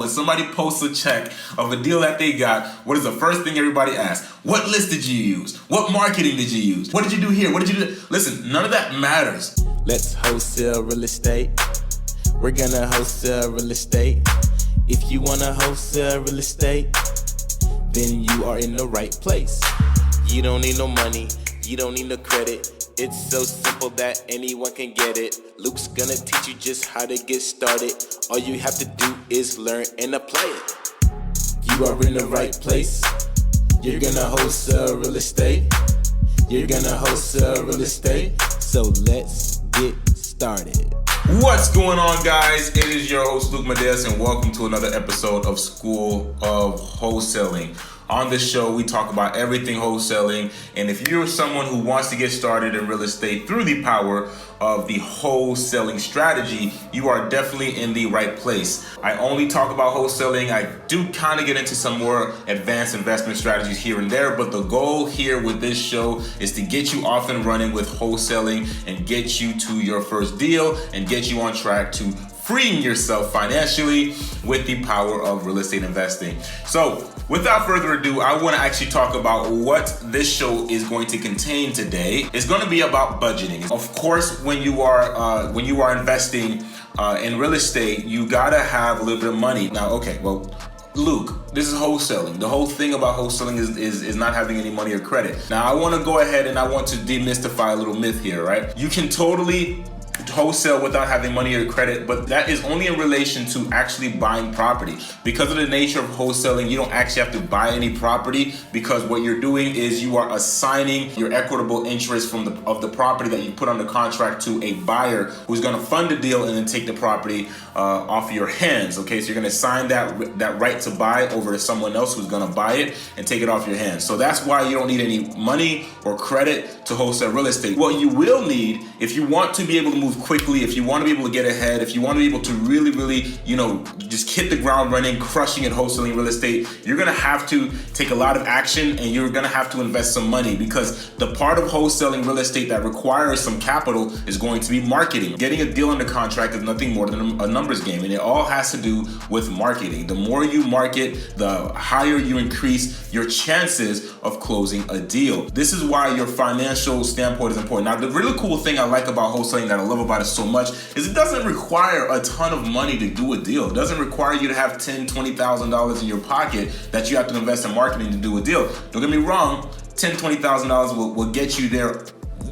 When somebody posts a check of a deal that they got, what is the first thing everybody asks? What list did you use? What marketing did you use? What did you do here? What did you do? Listen, none of that matters. Let's wholesale real estate. We're gonna wholesale real estate. If you wanna wholesale real estate, then you are in the right place. You don't need no money, you don't need no credit. It's so simple that anyone can get it. Luke's gonna teach you just how to get started. All you have to do is learn and apply it. You are in the right place. You're gonna wholesale real estate. You're gonna wholesale real estate. So let's get started. What's going on, guys? It is your host, Luc Madeus, and welcome to another episode of School of Wholesaling. On this show, we talk about everything wholesaling, and if you're someone who wants to get started in real estate through the power of the wholesaling strategy, you are definitely in the right place. I only talk about wholesaling. I do kind of get into some more advanced investment strategies here and there, but the goal here with this show is to get you off and running with wholesaling and get you to your first deal and get you on track to freeing yourself financially with the power of real estate investing. So without further ado, I want to actually talk about what this show is going to contain today. It's going to be about budgeting. Of course, when you are investing in real estate, you gotta have a little bit of money. Now, okay, well, Luke, this is wholesaling. The whole thing about wholesaling is not having any money or credit. Now, I want to go ahead and I want to demystify a little myth here, right? You can totally wholesale without having money or credit, but that is only in relation to actually buying property. Because of the nature of wholesaling, you don't actually have to buy any property, because what you're doing is you are assigning your equitable interest of the property that you put under contract to a buyer who's going to fund the deal and then take the property off your hands. Okay, so you're going to assign that right to buy over to someone else who's going to buy it and take it off your hands. So that's why you don't need any money or credit to wholesale real estate. What you will need, if you want to be able to move quickly, if you want to be able to get ahead, if you want to be able to really, just hit the ground running, crushing it wholesaling real estate, you're going to have to take a lot of action and you're going to have to invest some money, because the part of wholesaling real estate that requires some capital is going to be marketing. Getting a deal under contract is nothing more than a numbers game, and it all has to do with marketing. The more you market, the higher you increase your chances of closing a deal. This is why your financial standpoint is important. Now, the really cool thing I like about wholesaling, that I love about it so much, is it doesn't require a ton of money to do a deal. It doesn't require you to have $10,000, $20,000 in your pocket that you have to invest in marketing to do a deal. Don't get me wrong, $10,000, $20,000 will get you there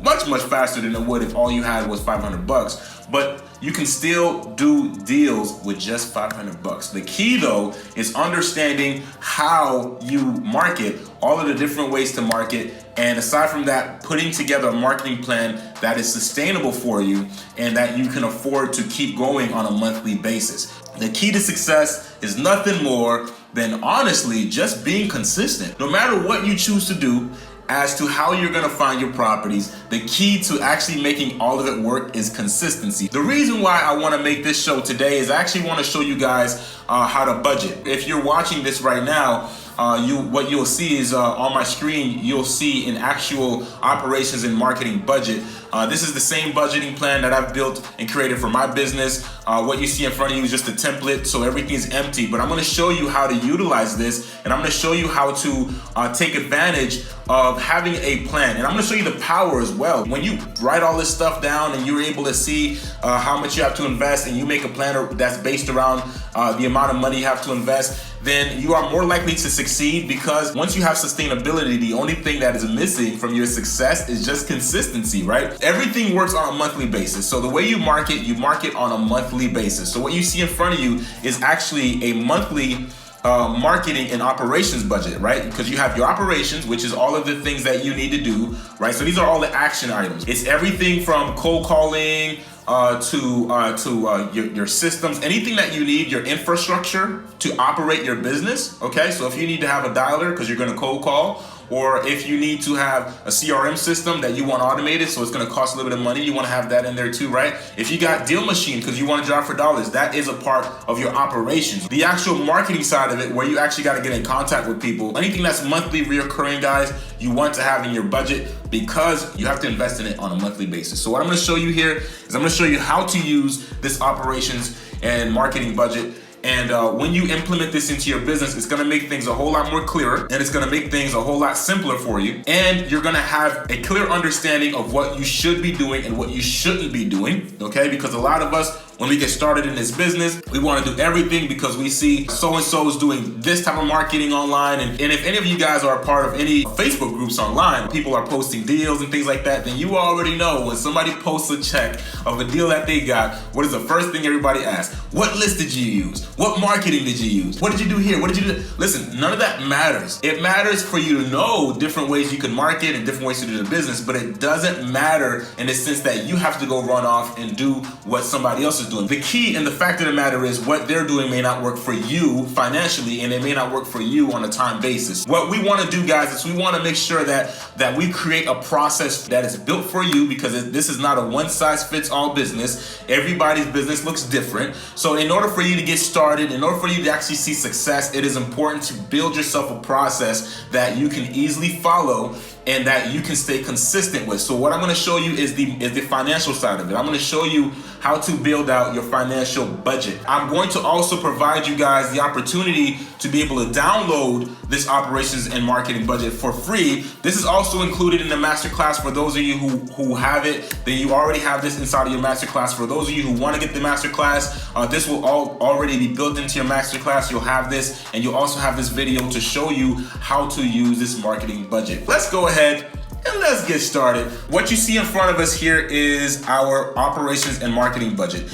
much faster than it would if all you had was $500. But you can still do deals with just $500. The key, though, is understanding how you market, all of the different ways to market, and aside from that, putting together a marketing plan that is sustainable for you and that you can afford to keep going on a monthly basis. The key to success is nothing more than, honestly, just being consistent. No matter what you choose to do as to how you're gonna find your properties, the key to actually making all of it work is consistency. The reason why I wanna make this show today is I actually wanna show you guys how to budget. If you're watching this right now, what you'll see is on my screen, you'll see an actual operations and marketing budget. This is the same budgeting plan that I've built and created for my business. What you see in front of you is just a template, so everything's empty. But I'm going to show you how to utilize this, and I'm going to show you how to take advantage of having a plan. And I'm going to show you the power as well. When you write all this stuff down and you're able to see how much you have to invest, and you make a plan that's based around the amount of money you have to invest, then you are more likely to succeed, because once you have sustainability, the only thing that is missing from your success is just consistency, right? Everything works on a monthly basis. So the way you market on a monthly basis. So what you see in front of you is actually a monthly marketing and operations budget, right? Because you have your operations, which is all of the things that you need to do, right? So these are all the action items. It's everything from cold calling to your systems, anything that you need, your infrastructure to operate your business. Okay, so if you need to have a dialer because you're going to cold call, or if you need to have a CRM system that you want automated, so it's going to cost a little bit of money, you want to have that in there too, right? If you got deal machine because you want to drive for dollars, that is a part of your operations. The actual marketing side of it, where you actually got to get in contact with people, anything that's monthly reoccurring, guys, you want to have in your budget, because you have to invest in it on a monthly basis. So what I'm going to show you here is I'm going to show you how to use this operations and marketing budget And when you implement this into your business, it's gonna make things a whole lot more clearer, and it's gonna make things a whole lot simpler for you. And you're gonna have a clear understanding of what you should be doing and what you shouldn't be doing, okay? Because a lot of us, when we get started in this business, we want to do everything because we see so-and-so is doing this type of marketing online. And if any of you guys are a part of any Facebook groups online, people are posting deals and things like that, then you already know when somebody posts a check of a deal that they got, what is the first thing everybody asks? What list did you use? What marketing did you use? What did you do here? What did you do? Listen, none of that matters. It matters for you to know different ways you can market and different ways to do the business, but it doesn't matter in the sense that you have to go run off and do what somebody else is doing. The key and the fact of the matter is what they're doing may not work for you financially, and it may not work for you on a time basis. What we want to do, guys, is we want to make sure that we create a process that is built for you, because this is not a one-size-fits-all business. Everybody's business looks different. So in order for you to get started, in order for you to actually see success, it is important to build yourself a process that you can easily follow and that you can stay consistent with. So what I'm gonna show you is the financial side of it. I'm gonna show you how to build out your financial budget. I'm going to also provide you guys the opportunity to be able to download this operations and marketing budget for free. This is also included in the masterclass. For those of you who have it, then you already have this inside of your masterclass. For those of you who wanna get the masterclass, this will already be built into your masterclass. You'll have this, and you'll also have this video to show you how to use this marketing budget. Let's go ahead and let's get started. What you see in front of us here is our operations and marketing budget.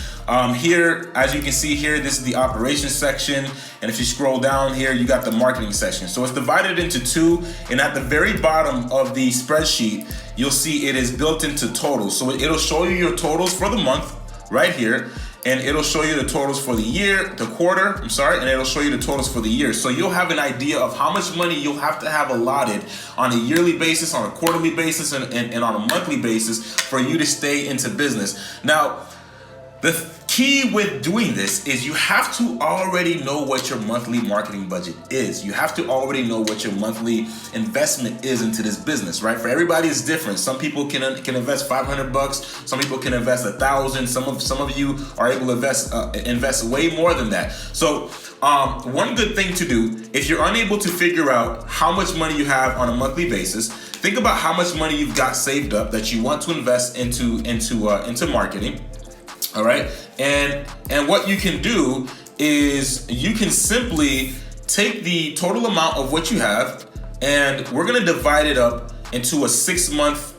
Here, as you can see here, this is the operations section. And if you scroll down here, you got the marketing section. So it's divided into two. And at the very bottom of the spreadsheet, you'll see it is built into totals. So it'll show you your totals for the month right here. And it'll show you the totals for the year, the quarter, and it'll show you the totals for the year. So you'll have an idea of how much money you'll have to have allotted on a yearly basis, on a quarterly basis, and on a monthly basis for you to stay into business. Now, the key with doing this is you have to already know what your monthly marketing budget is. You have to already know what your monthly investment is into this business, right? For everybody, it's different. Some people can invest $500. Some people can invest $1,000. Some of you are able to invest way more than that. So one good thing to do, if you're unable to figure out how much money you have on a monthly basis, think about how much money you've got saved up that you want to invest into marketing. All right, and what you can do is you can simply take the total amount of what you have, and we're gonna divide it up into a 6 month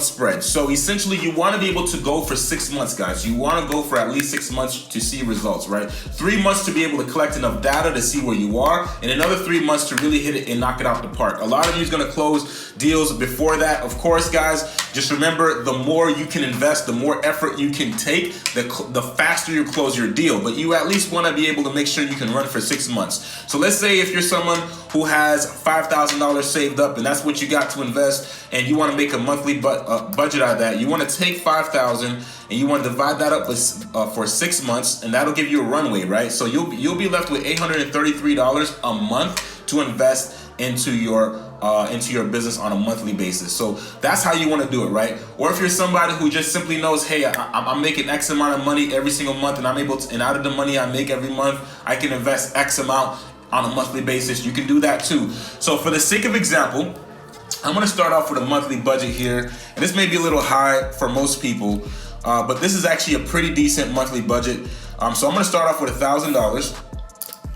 spread. So essentially, you want to be able to go for 6 months, guys. You want to go for at least 6 months to see results, right? 3 months to be able to collect enough data to see where you are, and another 3 months to really hit it and knock it out the park. A lot of you is going to close deals before that. Of course, guys, just remember, the more you can invest, the more effort you can take, the faster you close your deal. But you at least want to be able to make sure you can run for 6 months. So let's say if you're someone who has $5,000 saved up and that's what you got to invest, and you want to make a monthly budget out of that, you want to take $5,000 and you want to divide that up for 6 months, and that'll give you a runway, right? So you'll be left with $833 a month to invest into your business on a monthly basis. So that's how you want to do it, right? Or if you're somebody who just simply knows, hey, I'm making X amount of money every single month, and I'm able to, and out of the money I make every month, I can invest X amount on a monthly basis. You can do that too. So for the sake of example, I'm going to start off with a monthly budget here, and this may be a little high for most people, but this is actually a pretty decent monthly budget. So I'm going to start off with $1,000.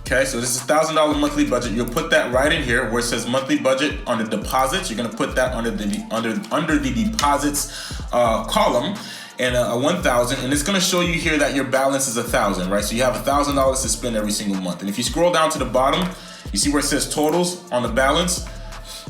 Okay, so this is $1,000 monthly budget. You'll put that right in here where it says monthly budget on the deposits. You're going to put that under the deposits column, and a 1,000, and it's going to show you here that your balance is 1,000, right? So you have $1,000 to spend every single month. And if you scroll down to the bottom, you see where it says totals on the balance.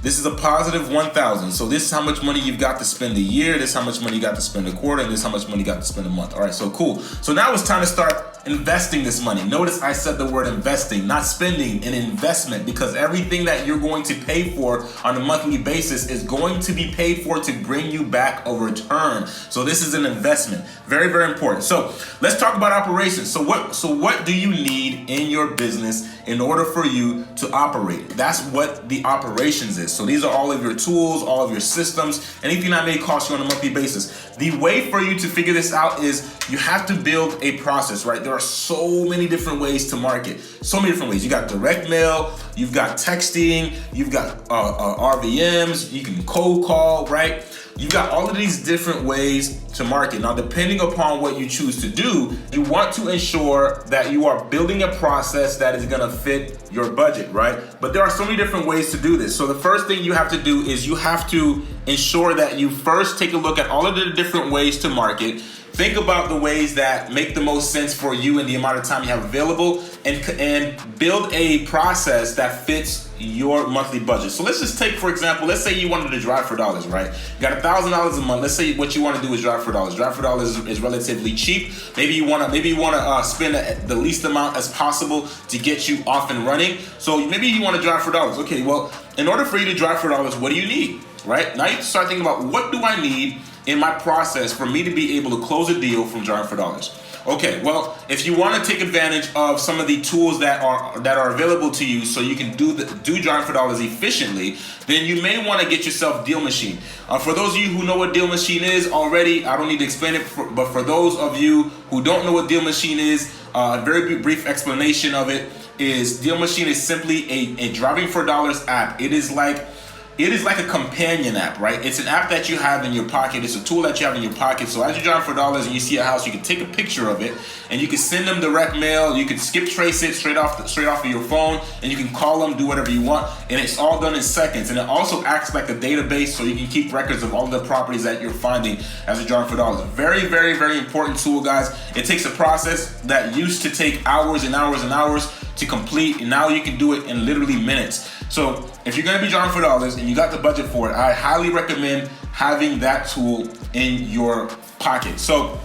This is a positive 1,000. So this is how much money you've got to spend a year. This is how much money you got to spend a quarter. And this is how much money you got to spend a month. All right, so cool. So now it's time to start investing this money. Notice I said the word investing, not spending, an investment, because everything that you're going to pay for on a monthly basis is going to be paid for to bring you back a return. So this is an investment. Very, very important. So let's talk about operations. So what do you need in your business in order for you to operate? That's what the operations is. So these are all of your tools, all of your systems, anything that may cost you on a monthly basis. The way for you to figure this out is you have to build a process, right? There are so many different ways to market. So many different ways. You got direct mail, you've got texting, you've got RVMs, you can cold call, right? You got all of these different ways to market. Now, depending upon what you choose to do, you want to ensure that you are building a process that is gonna fit your budget, right? But there are so many different ways to do this. So the first thing you have to do is you have to ensure that you first take a look at all of the different ways to market. Think about the ways that make the most sense for you and the amount of time you have available, and build a process that fits your monthly budget. So let's just take, for example, let's say you wanted to drive for dollars, right? You got $1,000 a month. Let's say what you want to do is drive for dollars. Drive for dollars is relatively cheap. Maybe you want to spend the least amount as possible to get you off and running. So maybe you want to drive for dollars. Okay, well, in order for you to drive for dollars, what do you need, right? Now you start thinking about, what do I need in my process for me to be able to close a deal from driving for dollars? Okay, well, if you want to take advantage of some of the tools that are available to you so you can do driving for dollars efficiently, then you may want to get yourself Deal Machine. For those of you who know what Deal Machine is already, I don't need to explain it, but for those of you who don't know what Deal Machine is, a very brief explanation of it is Deal Machine is simply a driving for dollars app. It is like a companion app, right? It's an app that you have in your pocket. It's a tool that you have in your pocket. So as you're driving for dollars and you see a house, you can take a picture of it and you can send them direct mail. You can skip trace it straight off of your phone, and you can call them, do whatever you want, and it's all done in seconds. And it also acts like a database, so you can keep records of all the properties that you're finding as you're driving for dollars. Very, very, very important tool, guys. It takes a process that used to take hours and hours and hours to complete, and now you can do it in literally minutes. So if you're gonna be driving for dollars and you got the budget for it, I highly recommend having that tool in your pocket. So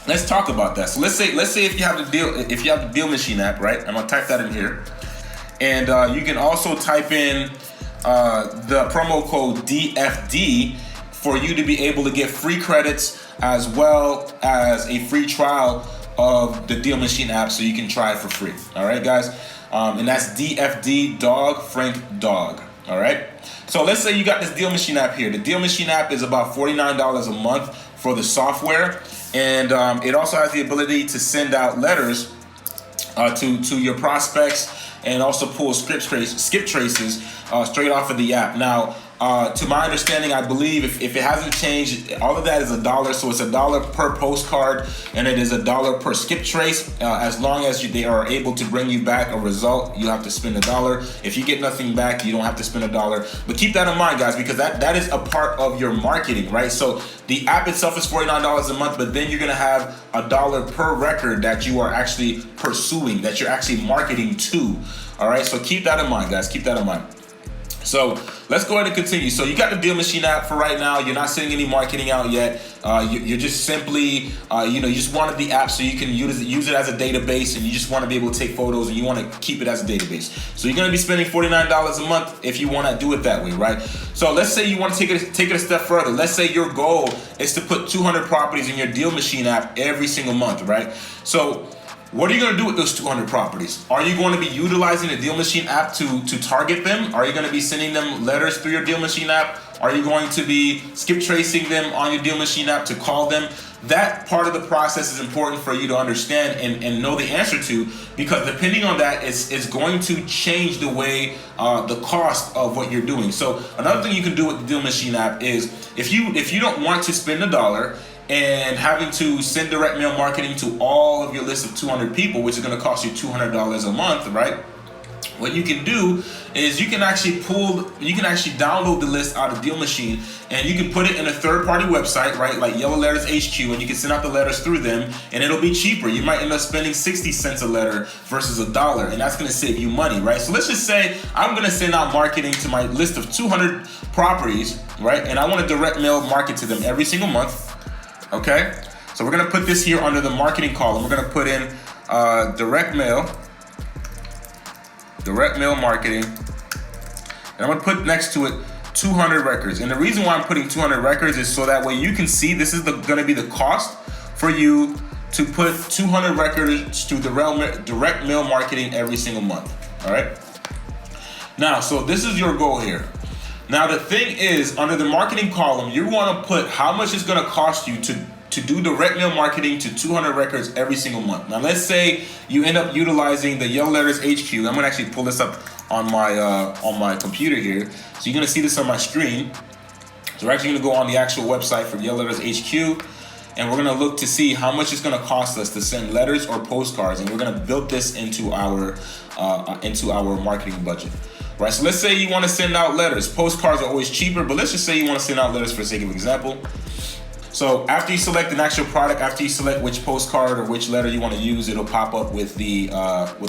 let's talk about that. So let's say if you have the Deal Machine app, right? I'm gonna type that in here, and you can also type in the promo code DFD for you to be able to get free credits as well as a free trial of the Deal Machine app, so you can try it for free. All right, guys. And that's DFD, dog, Frank, dog. All right. So let's say you got this Deal Machine app here. The Deal Machine app is about $49 a month for the software, and it also has the ability to send out letters to your prospects, and also pull skip traces straight off of the app. Now, to my understanding, I believe if it hasn't changed, all of that is $1. So it's $1 per postcard, and it is $1 per skip trace. As long as they are able to bring you back a result, you have to spend $1. If you get nothing back, you don't have to spend $1. But keep that in mind, guys, because that is a part of your marketing, right? So the app itself is $49 a month, but then you're gonna have $1 per record that you are actually pursuing, that you're actually marketing to. All right, so keep that in mind, guys. Keep that in mind. So let's go ahead and continue. So you got the Deal Machine app for right now. You're not sending any marketing out yet. You're just simply, you just wanted the app so you can use it as a database, and you just want to be able to take photos, and you want to keep it as a database. So you're going to be spending $49 a month if you want to do it that way, right? So let's say you want to take it a step further. Let's say your goal is to put 200 properties in your Deal Machine app every single month, right? So what are you going to do with those 200 properties? Are you going to be utilizing the Deal Machine app to target them? Are you going to be sending them letters through your Deal Machine app? Are you going to be skip tracing them on your Deal Machine app to call them? That part of the process is important for you to understand and know the answer to, because depending on that, it's going to change the way, the cost of what you're doing. So another thing you can do with the Deal Machine app is if you don't want to spend $1 and having to send direct mail marketing to all of your list of 200 people, which is going to cost you $200 a month, right? What you can do is you can actually download the list out of Deal Machine, and you can put it in a third-party website, right? Like Yellow Letters HQ, and you can send out the letters through them, and it'll be cheaper. You might end up spending 60 cents a letter versus $1, and that's going to save you money, right? So let's just say I'm going to send out marketing to my list of 200 properties, right? And I want to direct mail market to them every single month. Okay, so we're gonna put this here under the marketing column. We're gonna put in direct mail marketing, and I'm gonna put next to it 200 records. And the reason why I'm putting 200 records is so that way you can see this is gonna be the cost for you to put 200 records through the direct mail marketing every single month. All right. Now, so this is your goal here. Now the thing is, under the marketing column, you want to put how much it's going to cost you to to do direct mail marketing to 200 records every single month. Now, let's say you end up utilizing the Yellow Letters HQ. I'm gonna actually pull this up on my computer here. So you're gonna see this on my screen. So we're actually gonna go on the actual website for Yellow Letters HQ, and we're gonna look to see how much it's gonna cost us to send letters or postcards, and we're gonna build this into our marketing budget. Right, so let's say you want to send out letters. Postcards are always cheaper, but let's just say you want to send out letters for the sake of example. So after you select an actual product, after you select which postcard or which letter you want to use, it'll pop up with the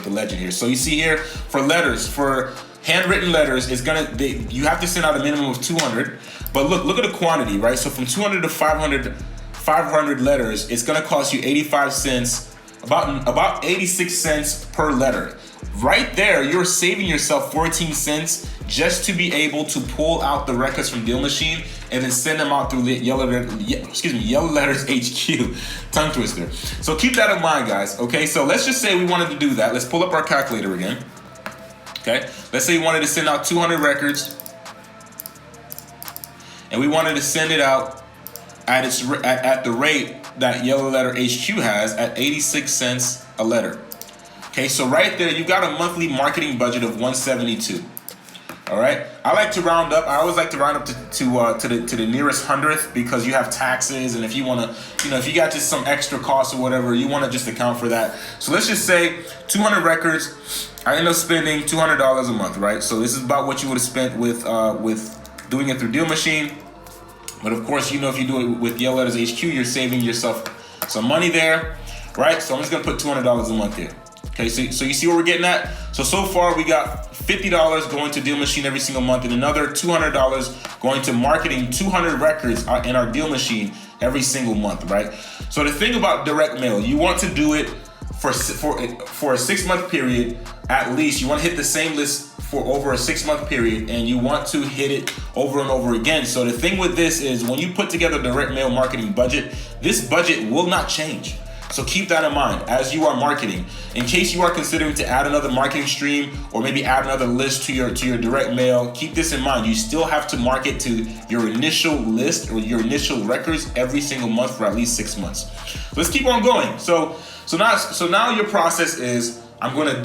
legend here. So you see here for letters, for handwritten letters, you have to send out a minimum of 200. But look at the quantity, right? So from 200 to 500 letters, it's gonna cost you 85 cents, about 86 cents per letter. Right there, you're saving yourself 14 cents just to be able to pull out the records from Deal Machine and then send them out through Yellow Letters HQ. Tongue twister. So keep that in mind, guys. Okay, so let's just say we wanted to do that. Let's pull up our calculator again. Okay, let's say we wanted to send out 200 records, and we wanted to send it out at the rate that Yellow Letter HQ has at 86 cents a letter. Okay, so right there, you got a monthly marketing budget of $172. All right, I like to round up. I always like to round up to the nearest hundredth, because you have taxes, and if you want to, if you got just some extra costs or whatever, you want to just account for that. So let's just say 200 records. I end up spending $200 a month, right? So this is about what you would have spent with doing it through Deal Machine. But of course, if you do it with Yellow Letters HQ, you're saving yourself some money there, right? So I'm just gonna put $200 a month here. Okay, so you see what we're getting at? So far we got $50 going to Deal Machine every single month, and another $200 going to marketing 200 records in our Deal Machine every single month, right? So the thing about direct mail, you want to do it for a 6-month period at least. You want to hit the same list for over a 6-month period, and you want to hit it over and over again. So the thing with this is, when you put together a direct mail marketing budget, this budget will not change. So keep that in mind as you are marketing. In case you are considering to add another marketing stream, or maybe add another list to your direct mail, keep this in mind. You still have to market to your initial list or your initial records every single month for at least 6 months. Let's keep on going. So now your process is, I'm going to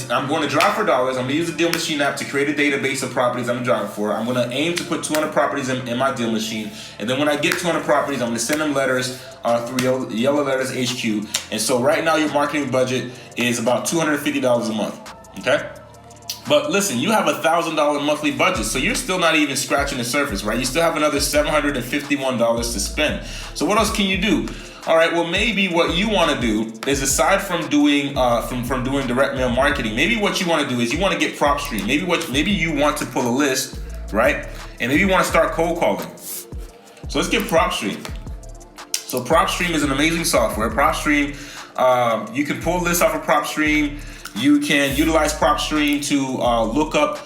drive for dollars. I'm going to use the Deal Machine app to create a database of properties I'm driving for. I'm going to aim to put 200 properties in my Deal Machine. And then when I get 200 properties, I'm going to send them letters through Yellow Letters HQ. And so right now your marketing budget is about $250 a month. Okay? But listen, you have $1,000 monthly budget, so you're still not even scratching the surface, right? You still have another $751 to spend. So what else can you do? All right, well, maybe what you want to do is, aside from doing doing direct mail marketing, maybe what you want to do is you want to get PropStream. Maybe you want to pull a list, right? And maybe you want to start cold calling. So let's get PropStream. So PropStream is an amazing software. PropStream, you can pull lists off of PropStream. You can utilize PropStream to look up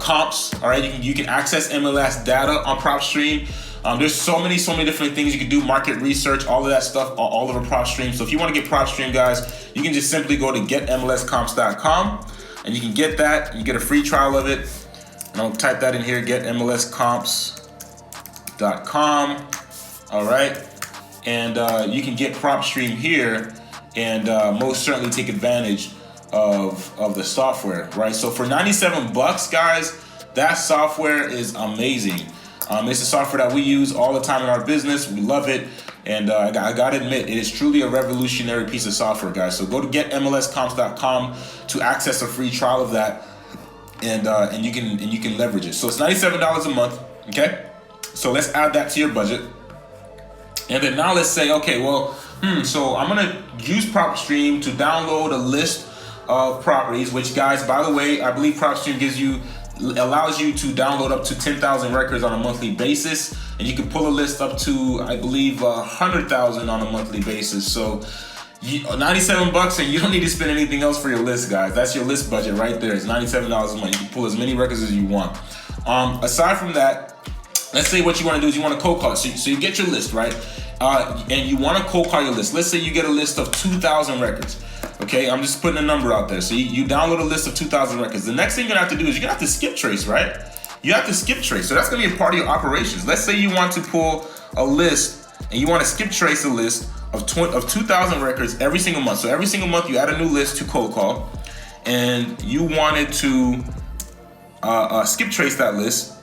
comps. All right, you can access MLS data on PropStream. There's so many different things you can do, market research, all of that stuff, all over PropStream. So if you want to get PropStream, guys, you can just simply go to getmlscomps.com, and you can get that. You get a free trial of it. And I'll type that in here, getmlscomps.com. All right, and you can get PropStream here, and most certainly take advantage of the software, right? So for $97, guys, that software is amazing. It's a software that we use all the time in our business. We love it, and I gotta admit, it is truly a revolutionary piece of software, guys. So go to getmlscomps.com to access a free trial of that, and you can leverage it. So it's $97 a month. Okay, so let's add that to your budget, and then now let's say, okay, well, so I'm gonna use PropStream to download a list of properties. Which, guys, by the way, I believe PropStream allows you to download up to 10,000 records on a monthly basis, and you can pull a list up to, I believe, 100,000 on a monthly basis. So $97, and you don't need to spend anything else for your list, guys. That's your list budget right there. It's $97 a month. You can pull as many records as you want. Aside from that, let's say what you want to do is you want to cold call. So you get your list, right? And you want to cold call your list. Let's say you get a list of 2,000 records. Okay, I'm just putting a number out there. So you download a list of 2,000 records. The next thing you're gonna have to do is you're gonna have to skip trace, right? You have to skip trace. So that's gonna be a part of your operations. Let's say you want to pull a list and you want to skip trace a list of 2,000 records every single month. So every single month you add a new list to cold call, and you wanted to skip trace that list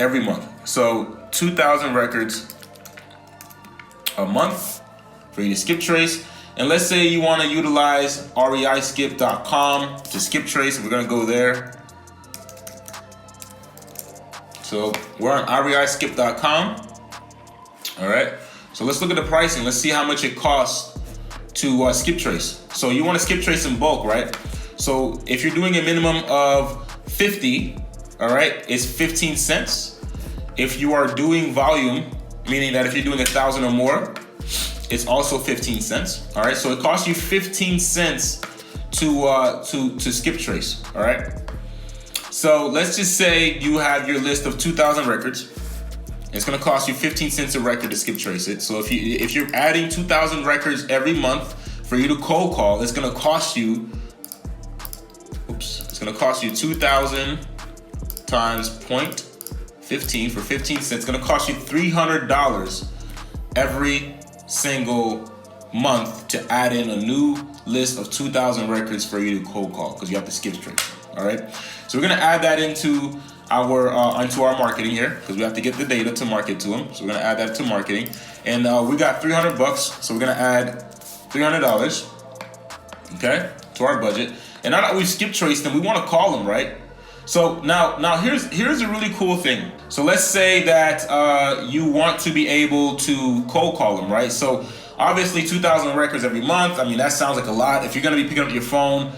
every month. So 2,000 records a month for you to skip trace. And let's say you want to utilize reiskip.com to skip trace. We're going to go there. So we're on reiskip.com. All right. So let's look at the pricing. Let's see how much it costs to skip trace. So you want to skip trace in bulk, right? So if you're doing a minimum of 50, all right, it's 15 cents. If you are doing volume, meaning that if you're doing 1,000 or more, it's also 15 cents. All right, so it costs you 15 cents to skip trace. All right. So let's just say you have your list of 2,000 records. It's going to cost you 15 cents a record to skip trace it. So if you're adding 2,000 records every month for you to cold call, it's going to cost you. It's going to cost you 2,000 times 0.15 for 15 cents. It's going to cost you $300 every single month to add in a new list of 2,000 records for you to cold call, because you have to skip trace. All right. So we're going to add that into our marketing here, because we have to get the data to market to them. So we're going to add that to marketing, and we got $300. So we're going to add $300, okay, to our budget. And now that we've skip traced them, we want to call them, right? So now here's a really cool thing. So let's say that you want to be able to cold call them, right? So obviously 2,000 records every month. I mean, that sounds like a lot. If you're going to be picking up your phone,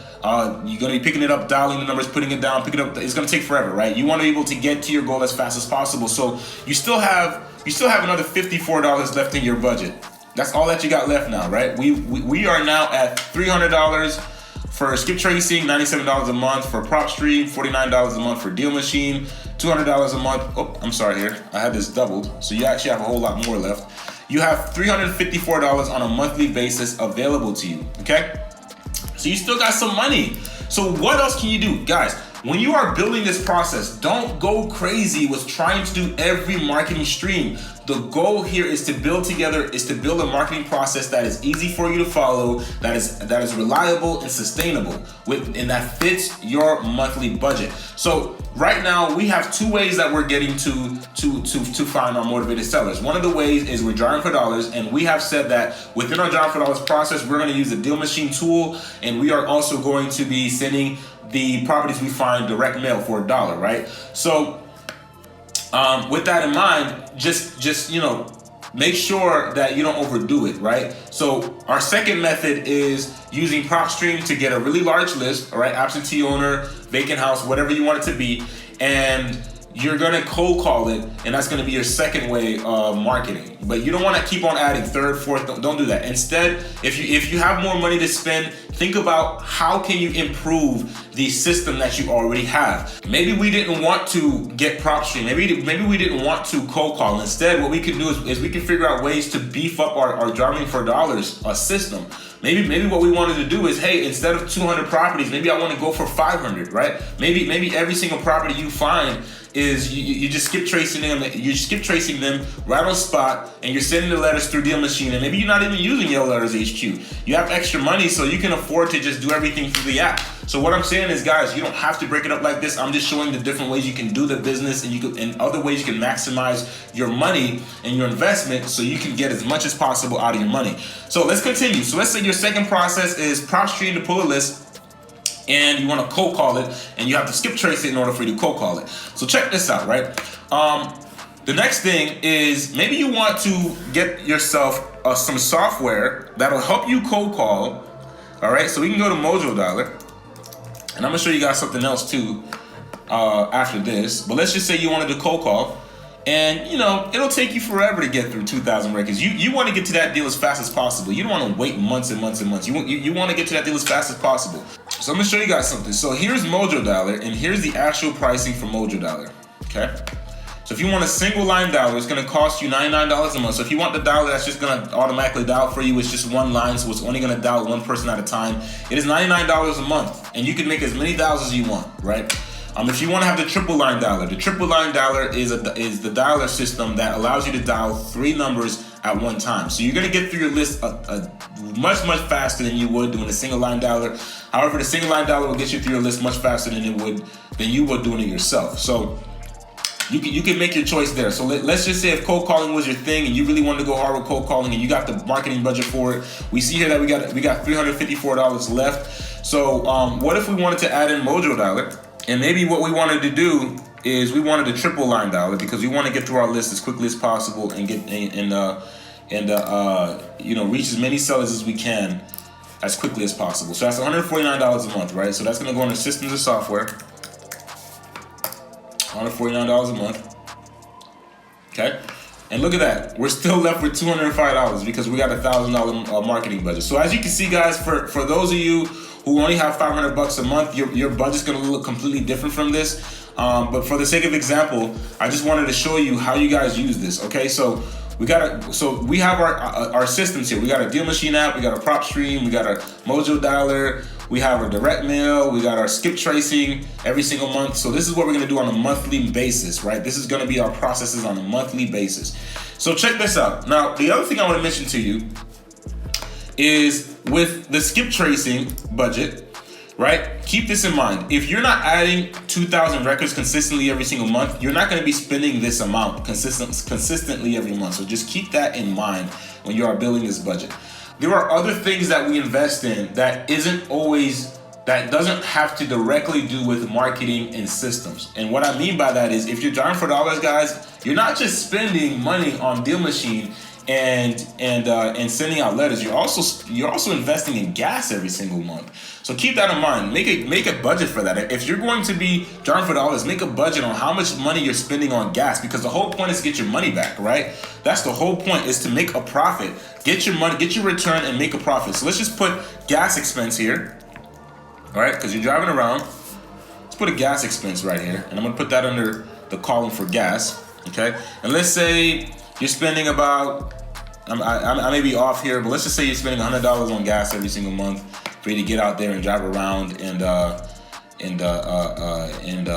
you're going to be picking it up, dialing the numbers, putting it down, picking it up. It's going to take forever, right? You want to be able to get to your goal as fast as possible. So you still have another $54 left in your budget. That's all that you got left now, right? We are now at $300 for skip tracing, $97 a month for prop stream, $49 a month for deal machine, $200 a month. Oh, I'm sorry here. I had this doubled. So you actually have a whole lot more left. You have $354 on a monthly basis available to you, okay? So you still got some money. So what else can you do? Guys, when you are building this process, don't go crazy with trying to do every marketing stream. The goal here is to build a marketing process that is easy for you to follow, that is reliable and sustainable, and that fits your monthly budget. So right now we have two ways that we're getting to find our motivated sellers. One of the ways is we're driving for dollars, and we have said that within our driving for dollars process, we're going to use the deal machine tool, and we are also going to be sending the properties we find direct mail for $1, right? So with that in mind, just make sure that you don't overdo it, right? So our second method is using PropStream to get a really large list, all right? Absentee owner, vacant house, whatever you want it to be, and you're gonna cold call it, and that's gonna be your second way of marketing. But you don't want to keep on adding third, fourth. Don't do that. Instead, if you have more money to spend, think about how can you improve the system that you already have. Maybe we didn't want to get PropStream. Maybe we didn't want to cold call. Instead, what we can do is we can figure out ways to beef up our driving for dollars system. Maybe what we wanted to do is, hey, instead of 200 properties, maybe I want to go for 500, right? Maybe every single property you find is you just skip tracing them. You're skip tracing them right on spot, and you're sending the letters through Deal Machine. And maybe you're not even using Yellow Letters HQ. You have extra money, so you can afford to just do everything through the app. So what I'm saying is, guys, you don't have to break it up like this. I'm just showing the different ways you can do the business, and other ways you can maximize your money and your investment, so you can get as much as possible out of your money. So let's continue. So let's say your second process is PropStream to pull a list, and you want to cold call it, and you have to skip trace it in order for you to cold call it. So check this out, right? The next thing is, maybe you want to get yourself some software that'll help you cold call. All right, so we can go to Mojo Dialer, and I'm gonna show you guys something else too after this. But let's just say you wanted to cold call, and it'll take you forever to get through 2,000 records. You want to get to that deal as fast as possible. You don't want to wait months and months and months. You want to get to that deal as fast as possible. So I'm gonna show you guys something. So here's Mojo Dialer, and here's the actual pricing for Mojo Dialer. Okay. So if you want a single line dialer, it's going to cost you $99 a month. So if you want the dialer that's just going to automatically dial for you, it's just one line, so it's only going to dial one person at a time. It is $99 a month, and you can make as many dials as you want, right? If you want to have the triple line dialer, the triple line dialer is the dialer system that allows you to dial 3 numbers at one time. So you're gonna get through your list much faster than you would doing a single line dialer. However, the single line dialer will get you through your list much faster than you would doing it yourself. So you can make your choice there. So let's just say if cold calling was your thing and you really wanted to go hard with cold calling and you got the marketing budget for it, we see here that we got $354 left. So what if we wanted to add in Mojo Dialer? And maybe what we wanted to do is we wanted a triple line dialer because we want to get through our list as quickly as possible and get reach as many sellers as we can as quickly as possible. So that's $149 a month, right? So that's going to go into systems and software. $149 a month. Okay, and look at that. We're still left with $205 because we got $1,000 marketing budget. So as you can see, guys, for those of you who only have $500 a month, your budget's going to look completely different from this. But for the sake of example, I just wanted to show you how you guys use this. Okay, so we have our systems here. We got a Deal Machine app, we got a Prop Stream, we got our Mojo Dialer, we have our direct mail, we got our skip tracing every single month. So this is what we're gonna do on a monthly basis, right? This is gonna be our processes on a monthly basis. So check this out. Now, the other thing I wanna mention to you is with the skip tracing budget, right? Keep this in mind. If you're not adding 2,000 records consistently every single month, you're not going to be spending this amount consistently every month. So just keep that in mind when you are building this budget. There are other things that we invest in that doesn't have to directly do with marketing and systems. And what I mean by that is if you're driving for dollars, guys, you're not just spending money on Deal Machine and sending out letters. You're also investing in gas every single month. So keep that in mind. Make a budget for that. If you're going to be driving for dollars, make a budget on how much money you're spending on gas, because the whole point is to get your money back, right? That's the whole point, is to make a profit. Get your money, get your return, and make a profit. So let's just put gas expense here, all right? Because you're driving around. Let's put a gas expense right here, and I'm gonna put that under the column for gas, okay? And let's say you're spending about, I may be off here, but let's just say you're spending $100 on gas every single month for you to get out there and drive around and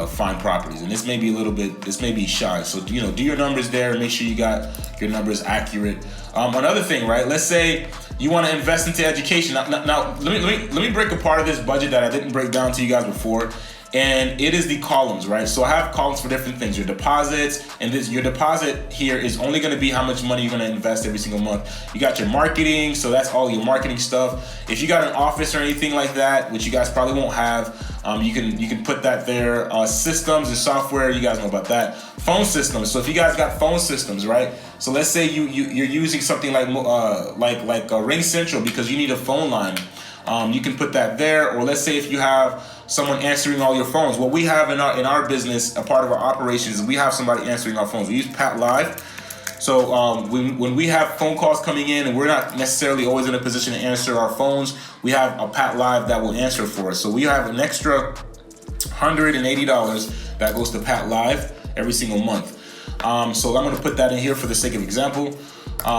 find properties. And this may be shy. So, do your numbers there and make sure you got your numbers accurate. Another thing, right? Let's say you want to invest into education. Now let me break apart of this budget that I didn't break down to you guys before. And it is the columns, right? So I have columns for different things. Your deposits, and your deposit here is only going to be how much money you're going to invest every single month. You got your marketing, so that's all your marketing stuff. If you got an office or anything like that, which you guys probably won't have, you can put that there. Systems and software, you guys know about that. Phone systems. So if you guys got phone systems, right? So let's say you're using something like Ring Central because you need a phone line. You can put that there. Or let's say if you have someone answering all your phones. What we have in our business, a part of our operations, is we have somebody answering our phones. We use Pat Live. So when we have phone calls coming in and we're not necessarily always in a position to answer our phones, we have a Pat Live that will answer for us. So we have an extra $180 that goes to Pat Live every single month. So I'm going to put that in here for the sake of example.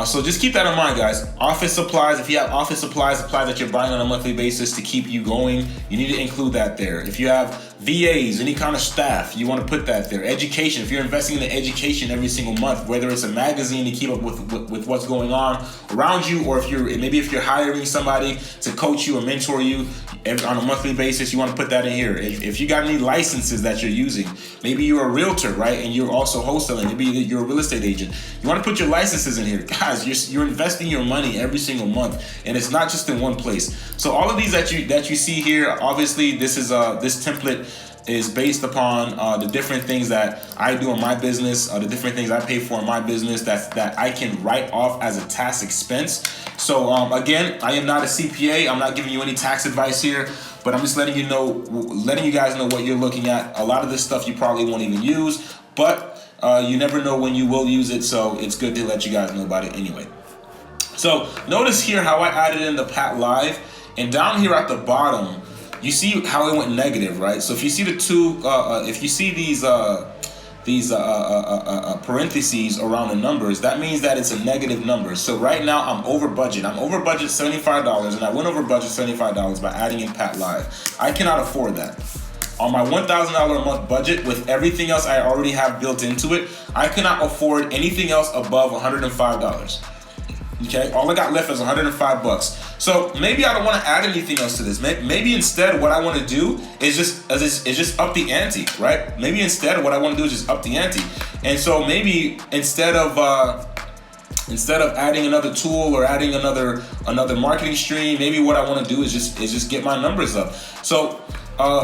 So just keep that in mind, guys. Office supplies, if you have office supplies that you're buying on a monthly basis to keep you going, you need to include that there. If you have VAs, any kind of staff, you want to put that there. Education, if you're investing in the education every single month, whether it's a magazine to keep up with what's going on around you, or if you're hiring somebody to coach you or mentor you on a monthly basis, you want to put that in here. If you got any licenses that you're using, maybe you're a realtor, right? And you're also wholesaling, maybe you're a real estate agent. You want to put your licenses in here. Guys, you're investing your money every single month, and it's not just in one place. So all of these that you see here, obviously this template is based upon the different things that I do in my business, the different things I pay for in my business that I can write off as a tax expense. So again, I am not a CPA. I'm not giving you any tax advice here, but I'm just letting you guys know what you're looking at. A lot of this stuff you probably won't even use, but you never know when you will use it, so it's good to let you guys know about it anyway. So notice here how I added in the Pat Live, and down here at the bottom, you see how it went negative, right? So if you see the two, if you see these parentheses around the numbers, that means that it's a negative number. So right now I'm over budget. I'm over budget $75, and I went over budget $75 by adding in Pat Live. I cannot afford that. On my $1,000 a month budget, with everything else I already have built into it, I cannot afford anything else above $105. Okay, all I got left is $105. So maybe I don't want to add anything else to this. Maybe instead what I want to do is just up the ante, right? Maybe instead what I want to do is just up the ante. And so maybe instead of adding another tool or adding another marketing stream, maybe what I want to do is just get my numbers up. So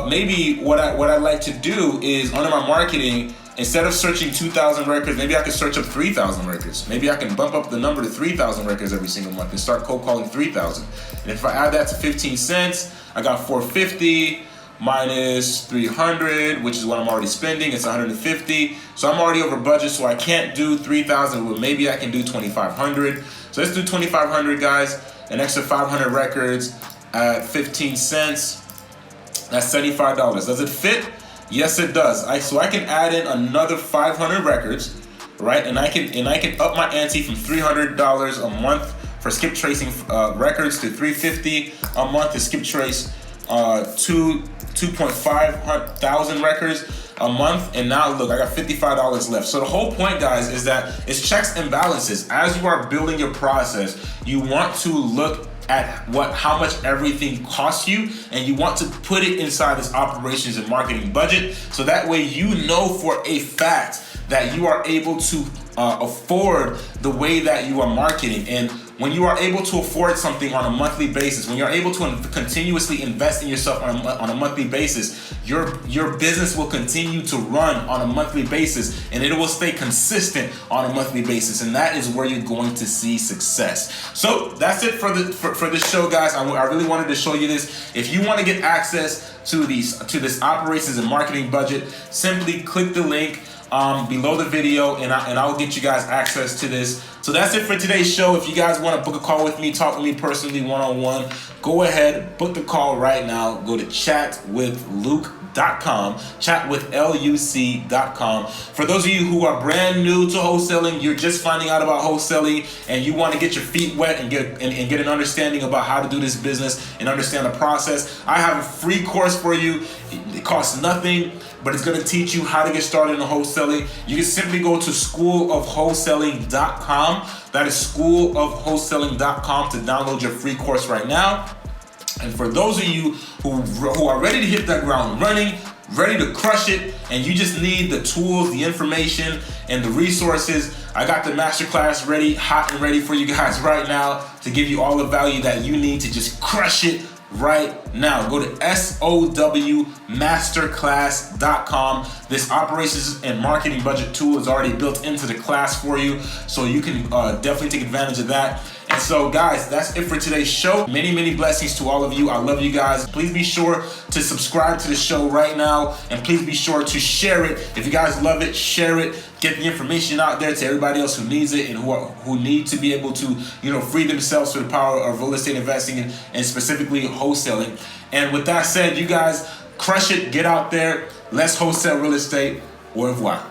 maybe what I like to do is under my marketing, instead of searching 2,000 records, maybe I can search up 3,000 records. Maybe I can bump up the number to 3,000 records every single month and start cold calling 3,000. And if I add that to 15 cents, I got 450 minus 300, which is what I'm already spending. It's 150. So I'm already over budget, so I can't do 3,000, but maybe I can do 2,500. So let's do 2,500, guys. An extra 500 records at 15 cents. That's $75. Does it fit? Yes, it does. So I can add in another 500 records, right? And I can up my ante from $300 a month for skip tracing records to $350 a month to skip trace 2.5 thousand records a month. And now look, I got $55 left. So the whole point, guys, is that it's checks and balances. As you are building your process, you want to look at how much everything costs you, and you want to put it inside this operations and marketing budget, so that way you know for a fact that you are able to afford the way that you are marketing. And when you are able to afford something on a monthly basis, when you're able to continuously invest in yourself on a monthly basis, your business will continue to run on a monthly basis, and it will stay consistent on a monthly basis, and that is where you're going to see success. So that's it for this show, guys. I really wanted to show you this. If you want to get access to this operations and marketing budget, simply click the link below the video, and I'll get you guys access to this. So that's it for today's show. If you guys want to book a call with me, talk with me personally one-on-one, go ahead, book the call right now. Go to chatwithluc.com, chatwithluc.com. For those of you who are brand new to wholesaling, you're just finding out about wholesaling, and you want to get your feet wet and get an understanding about how to do this business and understand the process, I have a free course for you. It costs nothing, but it's going to teach you how to get started in wholesaling. You can simply go to schoolofwholesaling.com. That is schoolofwholesaling.com to download your free course right now. And for those of you who are ready to hit that ground running, ready to crush it, and you just need the tools, the information, and the resources, I got the masterclass ready, hot and ready for you guys right now to give you all the value that you need to just crush it right now. Go to SOWmasterclass.com. This operations and marketing budget tool is already built into the class for you, so you can definitely take advantage of that. And so, guys, that's it for today's show. Many, many blessings to all of you. I love you guys. Please be sure to subscribe to the show right now, and please be sure to share it. If you guys love it, share it. Get the information out there to everybody else who needs it and who need to be able to, free themselves to the power of real estate investing and specifically wholesaling. And with that said, you guys crush it. Get out there. Let's wholesale real estate. Au revoir.